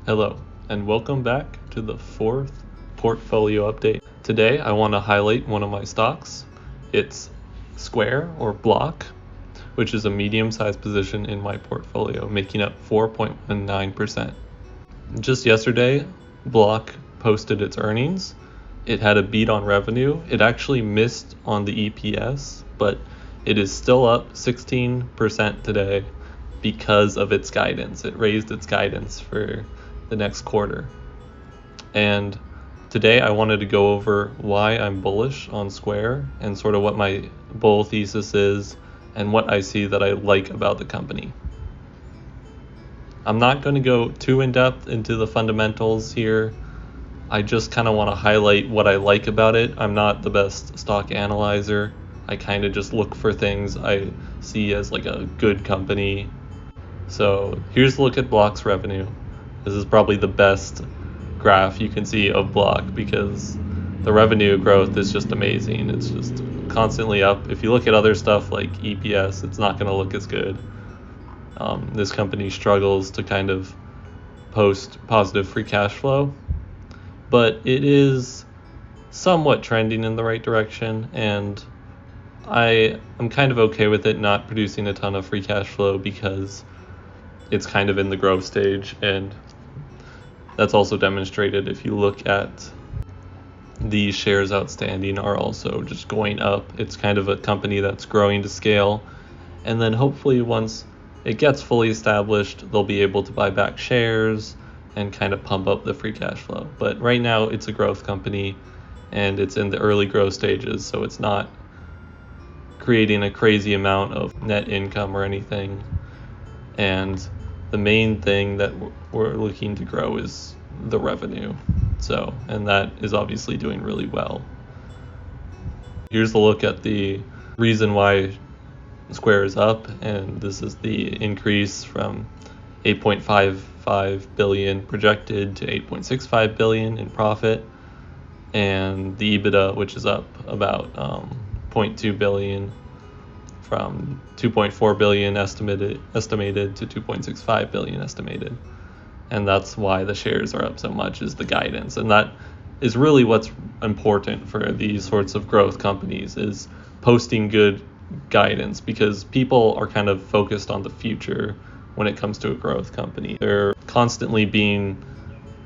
Hello, and welcome back to the fourth portfolio update. Today, I want to highlight one of my stocks. It's Square or Block, which is a medium-sized position in my portfolio, making up 4.19%. Just yesterday, Block posted its earnings. It had a beat on revenue. It actually missed on the EPS, but it is still up 16% today because of its guidance. It raised its guidance for the next quarter. And today I wanted to go over why I'm bullish on Square and sort of what my bull thesis is and what I see that I like about the company. I'm not going to go too in depth into the fundamentals here. I just kind of want to highlight what I like about it. I'm not the best stock analyzer. I kind of just look for things I see as like a good company. So here's a look at Block's revenue. This is probably the best graph you can see of Block because the revenue growth is just amazing. It's just constantly up. If you look at other stuff like EPS, it's not going to look as good. This company struggles to kind of post positive free cash flow, but it is somewhat trending in the right direction, and I'm kind of okay with it not producing a ton of free cash flow because it's kind of in the growth stage, and that's also demonstrated if you look at the shares outstanding are also just going up. It's kind of a company that's growing to scale, and then hopefully once it gets fully established, they'll be able to buy back shares and kind of pump up the free cash flow. But right now it's a growth company and it's in the early growth stages, so it's not creating a crazy amount of net income or anything. And the main thing that we're looking to grow is the revenue. And that is obviously doing really well. Here's a look at the reason why Square is up, and this is the increase from 8.55 billion projected to 8.65 billion in profit, and the EBITDA, which is up about 0.2 billion from 2.4 billion estimated to 2.65 billion estimated. And that's why the shares are up so much, is the guidance. And that is really what's important for these sorts of growth companies, is posting good guidance, because people are kind of focused on the future when it comes to a growth company. They're constantly being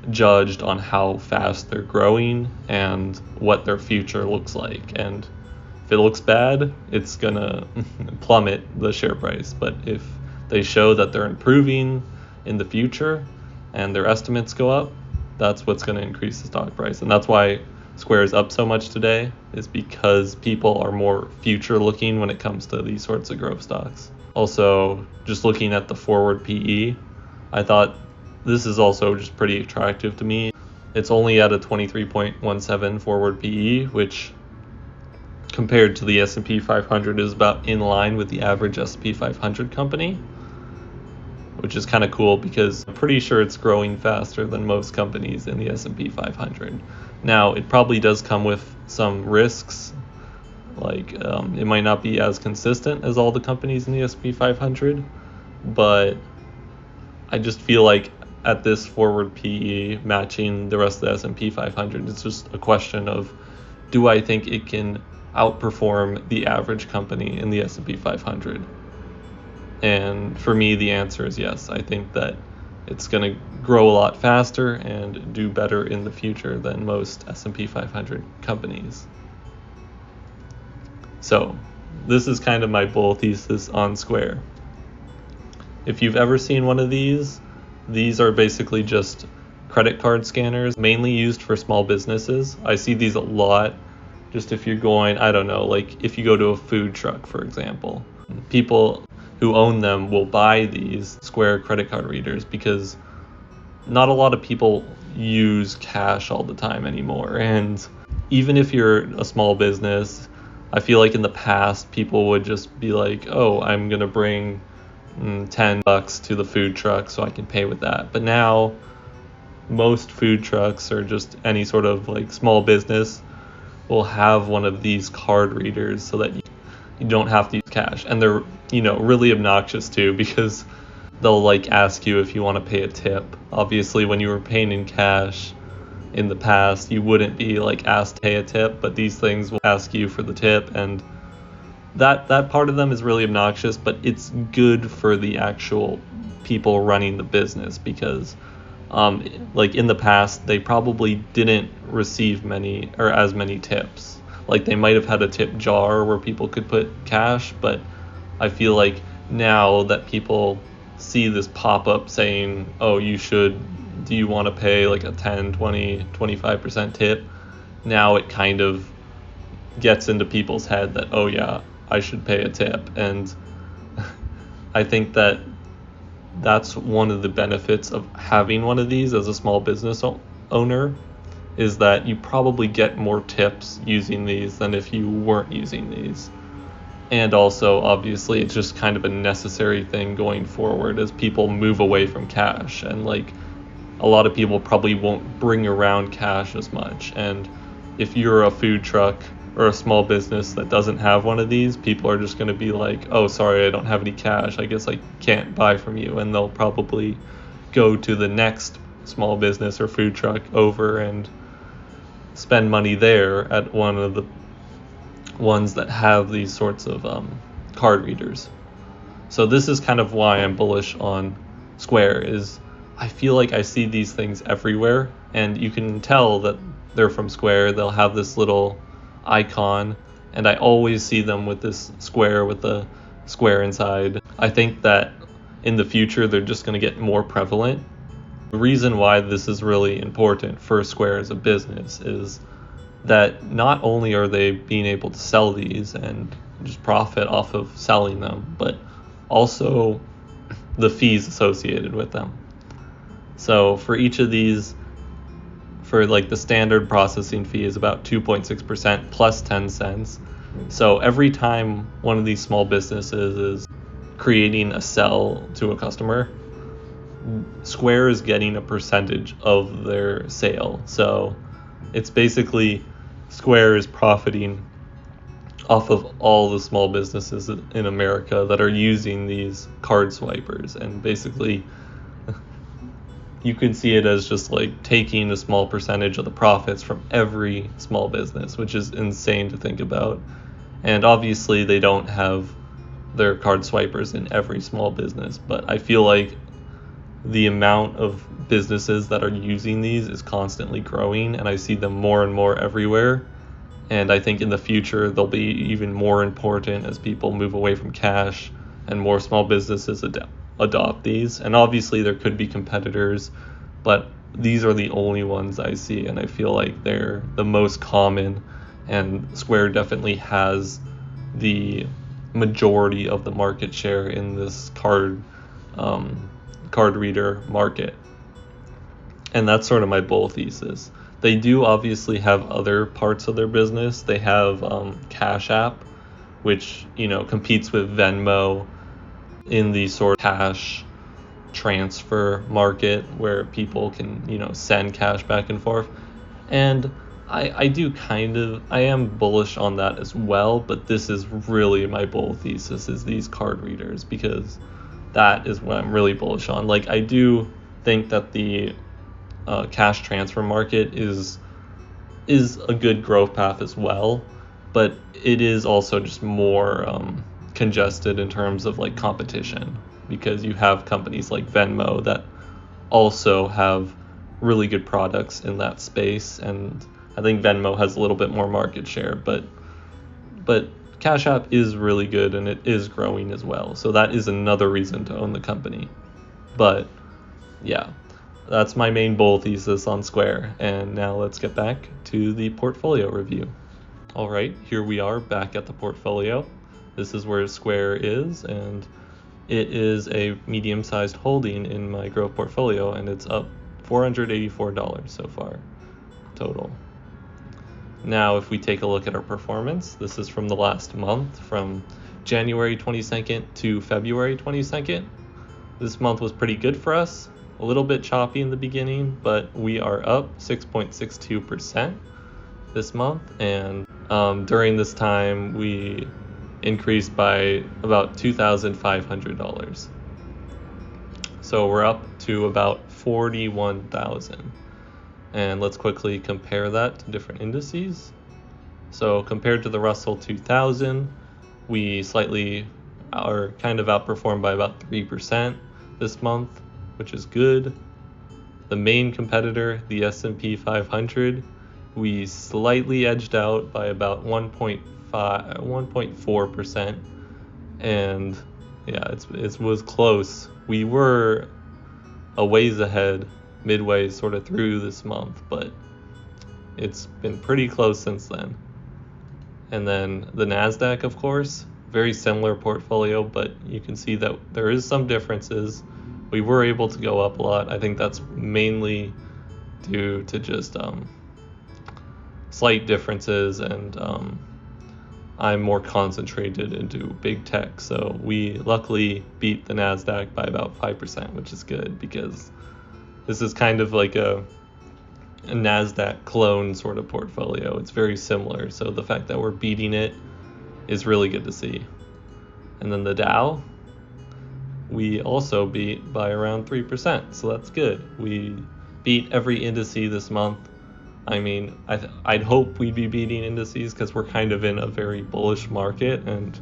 judged on how fast they're growing and what their future looks like. And if it looks bad, it's gonna plummet the share price. But if they show that they're improving in the future and their estimates go up, that's what's gonna increase the stock price. And that's why Square is up so much today, is because people are more future looking when it comes to these sorts of growth stocks. Also, just looking at the forward PE, I thought this is also just pretty attractive to me. It's only at a 23.17 forward PE, which compared to the S&P 500 is about in line with the average S&P 500 company, which is kind of cool because I'm pretty sure it's growing faster than most companies in the S&P 500. Now, it probably does come with some risks, like it might not be as consistent as all the companies in the S&P 500, but I just feel like at this forward PE matching the rest of the S&P 500, it's just a question of, do I think it can outperform the average company in the S&P 500? And for me, the answer is yes. I think that it's going to grow a lot faster and do better in the future than most S&P 500 companies. So this is kind of my bull thesis on Square. If you've ever seen one of these are basically just credit card scanners, mainly used for small businesses. I see these a lot. Just if you're going, I don't know, like if you go to a food truck, for example, people who own them will buy these Square credit card readers because not a lot of people use cash all the time anymore. And even if you're a small business, I feel like in the past people would just be like, oh, I'm going to bring $10 to the food truck so I can pay with that. But now most food trucks, or just any sort of like small business, will have one of these card readers so that you don't have to use cash. And they're, really obnoxious too, because they'll like ask you if you want to pay a tip. Obviously, when you were paying in cash in the past, you wouldn't be like asked to pay a tip, but these things will ask you for the tip, and that part of them is really obnoxious, but it's good for the actual people running the business because like in the past they probably didn't receive many or as many tips. Like they might have had a tip jar where people could put cash, but I feel like now that people see this pop up saying, oh, do you want to pay like a 10, 20, 25% tip? Now it kind of gets into people's head that, oh yeah, I should pay a tip. And I think that that's one of the benefits of having one of these as a small business owner, is that you probably get more tips using these than if you weren't using these. And also, obviously, it's just kind of a necessary thing going forward as people move away from cash. And like a lot of people probably won't bring around cash as much. And if you're a food truck or a small business that doesn't have one of these, people are just going to be like, oh, sorry, I don't have any cash. I guess I can't buy from you. And they'll probably go to the next small business or food truck over and spend money there at one of the ones that have these sorts of card readers. So this is kind of why I'm bullish on Square, is I feel like I see these things everywhere, and you can tell that they're from Square. They'll have this little icon, and I always see them with this square with the square inside. I think that in the future they're just going to get more prevalent. The reason why this is really important for Square as a business is that not only are they being able to sell these and just profit off of selling them, but also the fees associated with them. So for each of these, for like the standard processing fee is about 2.6% plus 10 cents. So every time one of these small businesses is creating a sell to a customer, Square is getting a percentage of their sale. So it's basically Square is profiting off of all the small businesses in America that are using these card swipers, and basically you can see it as just like taking a small percentage of the profits from every small business, which is insane to think about. And obviously they don't have their card swipers in every small business, but I feel like the amount of businesses that are using these is constantly growing, and I see them more and more everywhere. And I think in the future they'll be even more important as people move away from cash and more small businesses adopt these. And obviously there could be competitors, but these are the only ones I see, and I feel like they're the most common, and Square definitely has the majority of the market share in this card reader market. And that's sort of my bull thesis. They do obviously have other parts of their business. They have Cash App, which competes with Venmo in the sort of cash transfer market where people can send cash back and forth. And I am bullish on that as well, but this is really my bull thesis, is these card readers, because that is what I'm really bullish on. Like, I do think that the cash transfer market is a good growth path as well, but it is also just more congested in terms of like competition, because you have companies like Venmo that also have really good products in that space, and I think Venmo has a little bit more market share, but Cash App is really good and it is growing as well. So that is another reason to own the company. But yeah, that's my main bull thesis on Square. And now let's get back to the portfolio review. All right, here we are back at the portfolio. This is where Square is, and it is a medium-sized holding in my growth portfolio, and it's up $484 so far total. Now, if we take a look at our performance, this is from the last month, from January 22nd to February 22nd. This month was pretty good for us, a little bit choppy in the beginning, but we are up 6.62% this month, and during this time we increased by about $2,500. So we're up to about 41,000. And let's quickly compare that to different indices. So compared to the Russell 2000, we slightly are kind of outperformed by about 3% this month, which is good. The main competitor, the S&P 500, we slightly edged out by about 1.4%. And yeah, it was close. We were a ways ahead midway sort of through this month, but it's been pretty close since then. And then the NASDAQ, of course, very similar portfolio, but you can see that there is some differences. We were able to go up a lot. I think that's mainly due to just slight differences, and I'm more concentrated into big tech. So we luckily beat the NASDAQ by about 5%, which is good because this is kind of like a NASDAQ clone sort of portfolio. It's very similar. So the fact that we're beating it is really good to see. And then the Dow, we also beat by around 3%. So that's good. We beat every indice this month. I mean, I'd hope we'd be beating indices because we're kind of in a very bullish market, and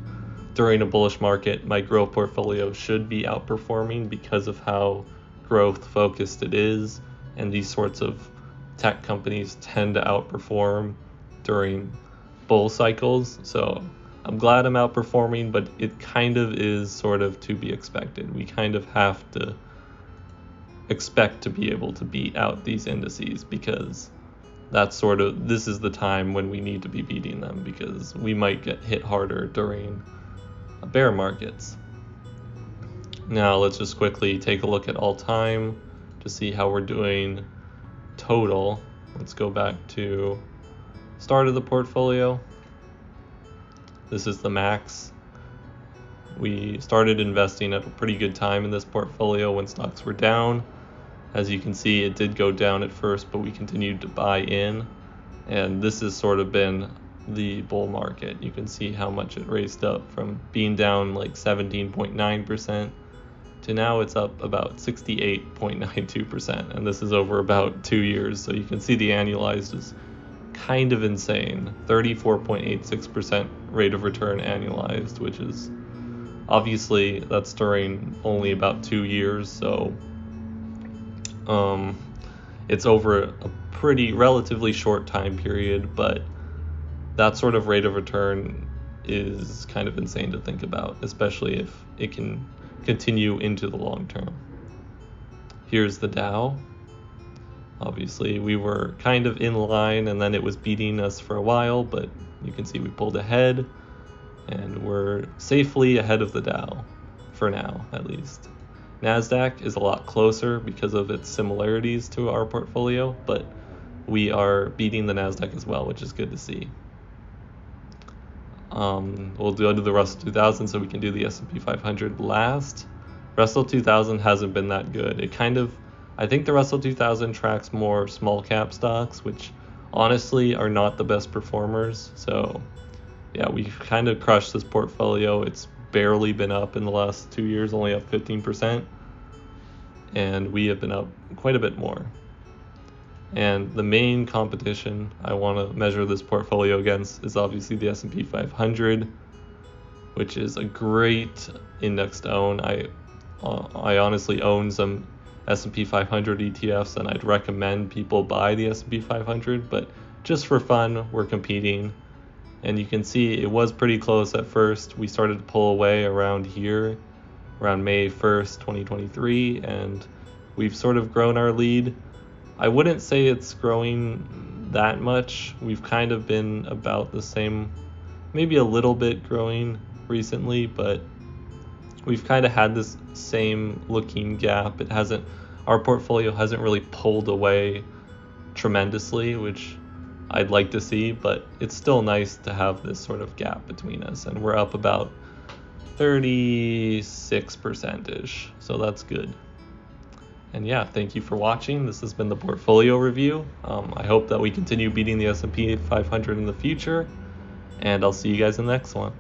during a bullish market, my growth portfolio should be outperforming because of how growth focused it is, and these sorts of tech companies tend to outperform during bull cycles. So I'm glad I'm outperforming, but it kind of is sort of to be expected. We kind of have to expect to be able to beat out these indices because this is the time when we need to be beating them, because we might get hit harder during bear markets. Now let's just quickly take a look at all time to see how we're doing total. Let's go back to start of the portfolio. This is the max. We started investing at a pretty good time in this portfolio when stocks were down. As you can see, it did go down at first, but we continued to buy in, and this has sort of been the bull market. You can see how much it raced up from being down like 17.9% to now it's up about 68.92%, and this is over about 2 years. So you can see the annualized is kind of insane. 34.86% rate of return annualized, which is obviously that's during only about 2 years. So it's over a pretty relatively short time period, but that sort of rate of return is kind of insane to think about, especially if it can continue into the long term. Here's the Dow. Obviously we were kind of in line, and then it was beating us for a while, but you can see we pulled ahead and we're safely ahead of the Dow for now, at least. NASDAQ is a lot closer because of its similarities to our portfolio, but we are beating the NASDAQ as well, which is good to see. We'll go to the Russell 2000 so we can do the S&P 500 last. Russell 2000 hasn't been that good. I think the Russell 2000 tracks more small cap stocks, which honestly are not the best performers. So yeah, we've kind of crushed this portfolio. It's barely been up in the last 2 years, only up 15%, and we have been up quite a bit more. And the main competition I want to measure this portfolio against is obviously the S&P 500, which is a great index to own. I honestly own some S&P 500 ETFs, and I'd recommend people buy the S&P 500, but just for fun, we're competing. And you can see it was pretty close at first. We started to pull away around here, around May 1st, 2023, and we've sort of grown our lead. I wouldn't say it's growing that much. We've kind of been about the same, maybe a little bit growing recently, but we've kind of had this same looking gap. Our portfolio hasn't really pulled away tremendously, which I'd like to see, but it's still nice to have this sort of gap between us, and we're up about 36%-ish, so that's good. And yeah, thank you for watching. This has been the portfolio review. I hope that we continue beating the S&P 500 in the future, and I'll see you guys in the next one.